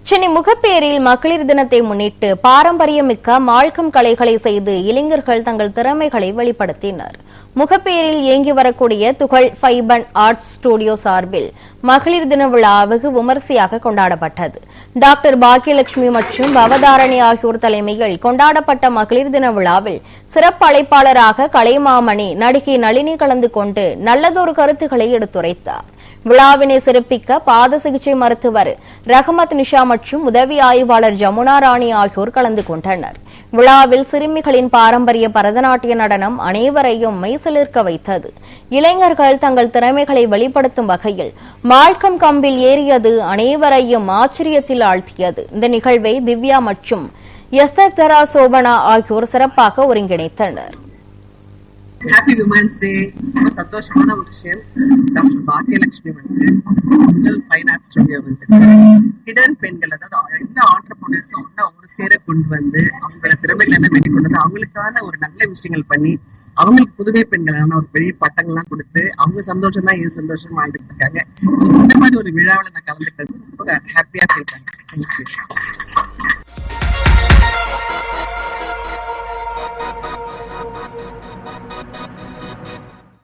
சென்னை முகப்பேரில் மகளிர் தினத்தை முன்னிட்டு பாரம்பரியமிக்க மால்கம் கலைகளை செய்து இளைஞர்கள் தங்கள் திறமைகளை வெளிப்படுத்தினர். முகப்பேரில் இயங்கி வரக்கூடிய துகள் ஃபைபன் ஆர்ட்ஸ் ஸ்டுடியோ சார்பில் மகளிர் தின விழா வெகு விமரிசையாக கொண்டாடப்பட்டது. டாக்டர் பாக்கியலட்சுமி மற்றும் பவதாரணி ஆகியோர் தலைமையில் கொண்டாடப்பட்ட மகளிர் தின விழாவில் சிறப்பு அழைப்பாளராக கலைமாமணி நடிகை நளினி கலந்து கொண்டு நல்லதொரு கருத்துக்களை எடுத்துரைத்தார். விழாவினை சிறப்பிக்க பாத சிகிச்சை மருத்துவர் ரஹமத் நிஷா மற்றும் உதவி ஆய்வாளர் ஜமுனா ராணி ஆகியோர் கலந்து கொண்டனர். விழாவில் சிறுமிகளின் பாரம்பரிய பரதநாட்டிய நடனம் அனைவரையும் மெய்சிலிர்க்க வைத்தது. இளைஞர்கள் தங்கள் திறமைகளை வெளிப்படுத்தும் வகையில் மால்கம் கம்பில் ஏறியது அனைவரையும் ஆச்சரியத்தில் ஆழ்த்தியது. இந்த நிகழ்வை திவ்யா மற்றும் எஸ்தரா சோபனா ஆகியோர் சிறப்பாக ஒருங்கிணைத்தனர். Happy women's day. ரொம்ப சந்தோஷமான ஒரு விஷயம். டாக்டர் பாக்கியலட்சுமி துகள் ஃபைன் ஆர்ட் ஸ்டுடியோ ஹிடன் பெண்கள், அதாவது எல்லா ஆண்டர்பிரினர்ஸும் ஒரு சேர கொண்டு வந்து அவங்களோட திறமைகள் என்ன வெளிக்கொண்டு வந்து அவங்களுக்கான ஒரு நல்ல விஷயங்கள் பண்ணி அவங்களுக்கு புதுமை பெண்களான ஒரு பெரிய பட்டங்கள்லாம் கொடுத்து அவங்க சந்தோஷம் தான் என் சந்தோஷம் வாழ்ந்துட்டு இருக்காங்க. இந்த மாதிரி ஒரு விழாவில் நான் கலந்துக்கிறது ரொம்ப ஹாப்பியா ஃபீல் பண்ணேன். தேங்க்யூ.